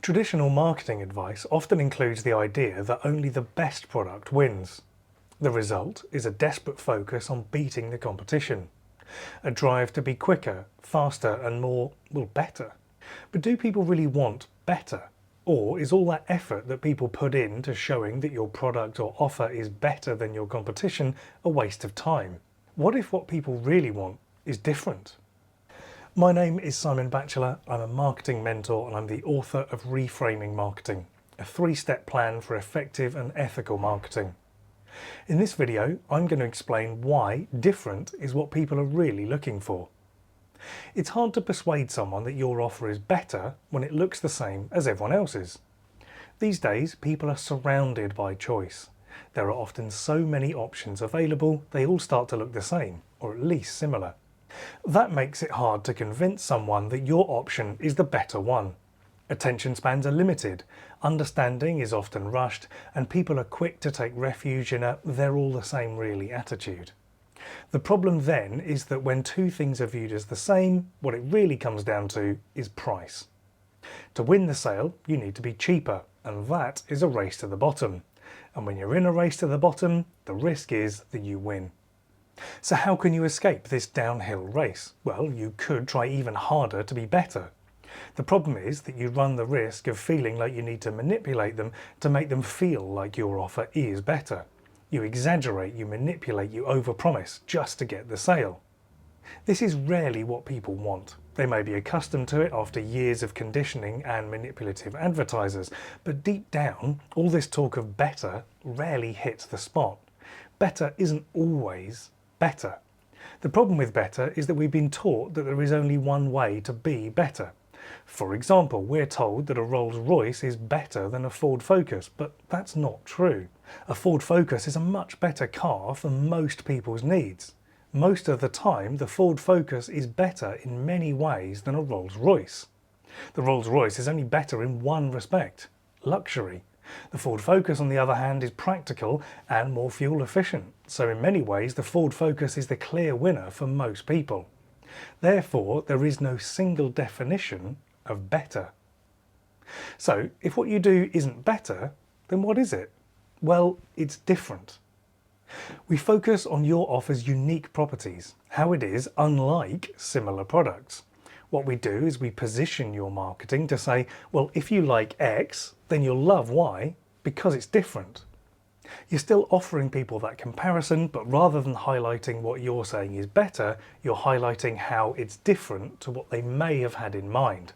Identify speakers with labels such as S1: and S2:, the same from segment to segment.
S1: Traditional marketing advice often includes the idea that only the best product wins. The result is a desperate focus on beating the competition, a drive to be quicker, faster and more, better. But do people really want better? Or is all that effort that people put into showing that your product or offer is better than your competition a waste of time? What if what people really want is different? My name is Simon Batchelor, I'm a marketing mentor and I'm the author of Reframing Marketing, a 3-step plan for effective and ethical marketing. In this video, I'm going to explain why different is what people are really looking for. It's hard to persuade someone that your offer is better when it looks the same as everyone else's. These days, people are surrounded by choice. There are often so many options available, they all start to look the same, or at least similar. That makes it hard to convince someone that your option is the better one. Attention spans are limited, understanding is often rushed, and people are quick to take refuge in a "they're all the same really" attitude. The problem then is that when two things are viewed as the same, what it really comes down to is price. To win the sale, you need to be cheaper, and that is a race to the bottom. And when you're in a race to the bottom, the risk is that you win. So how can you escape this downhill race? Well, you could try even harder to be better. The problem is that you run the risk of feeling like you need to manipulate them to make them feel like your offer is better. You exaggerate, you manipulate, you overpromise just to get the sale. This is rarely what people want. They may be accustomed to it after years of conditioning and manipulative advertisers, but deep down, all this talk of better rarely hits the spot. Better isn't always better. The problem with better is that we've been taught that there is only one way to be better. For example, we're told that a Rolls-Royce is better than a Ford Focus, but that's not true. A Ford Focus is a much better car for most people's needs. Most of the time, the Ford Focus is better in many ways than a Rolls-Royce. The Rolls-Royce is only better in one respect: luxury. The Ford Focus, on the other hand, is practical and more fuel efficient, so in many ways the Ford Focus is the clear winner for most people. Therefore, there is no single definition of better. So, if what you do isn't better, then what is it? Well, it's different. We focus on your offer's unique properties, how it is unlike similar products. What we do is we position your marketing to say, well, if you like X, then you'll love Y because it's different. You're still offering people that comparison, but rather than highlighting what you're saying is better, you're highlighting how it's different to what they may have had in mind.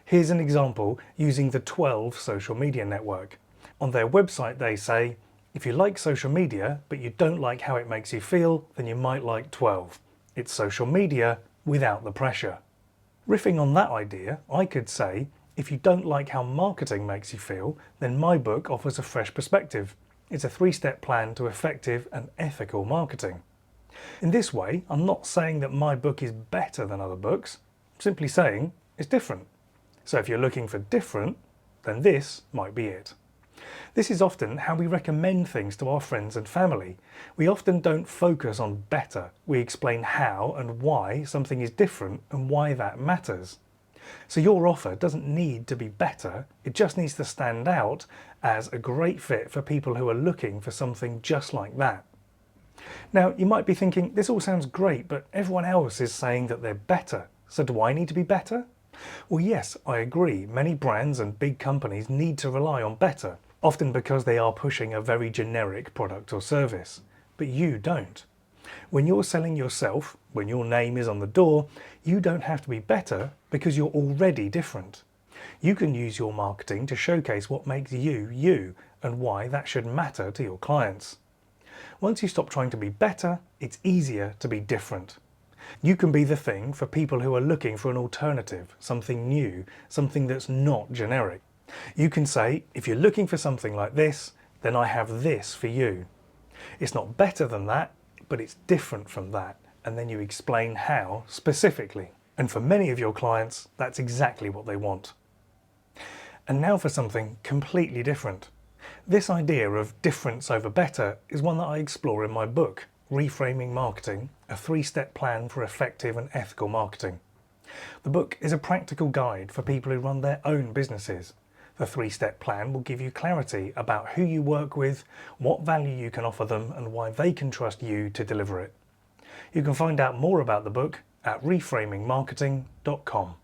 S1: Here's an example using the 12 social media network. On their website they say, if you like social media, but you don't like how it makes you feel, then you might like 12. It's social media without the pressure. Riffing on that idea, I could say, if you don't like how marketing makes you feel, then my book offers a fresh perspective. It's a 3-step plan to effective and ethical marketing. In this way, I'm not saying that my book is better than other books, I'm simply saying it's different. So if you're looking for different, then this might be it. This is often how we recommend things to our friends and family. We often don't focus on better. We explain how and why something is different and why that matters. So your offer doesn't need to be better, it just needs to stand out as a great fit for people who are looking for something just like that. Now, you might be thinking, this all sounds great, but everyone else is saying that they're better. So do I need to be better? Well, yes, I agree. Many brands and big companies need to rely on better, often because they are pushing a very generic product or service. But you don't. When you're selling yourself, when your name is on the door, you don't have to be better because you're already different. You can use your marketing to showcase what makes you, you, and why that should matter to your clients. Once you stop trying to be better, it's easier to be different. You can be the thing for people who are looking for an alternative, something new, something that's not generic. You can say, if you're looking for something like this, then I have this for you. It's not better than that, but it's different from that, and then you explain how specifically. And for many of your clients, that's exactly what they want. And now for something completely different. This idea of difference over better is one that I explore in my book, Reframing Marketing, a 3-step plan for effective and ethical marketing. The book is a practical guide for people who run their own businesses. The 3-step plan will give you clarity about who you work with, what value you can offer them, and why they can trust you to deliver it. You can find out more about the book at reframingmarketing.com.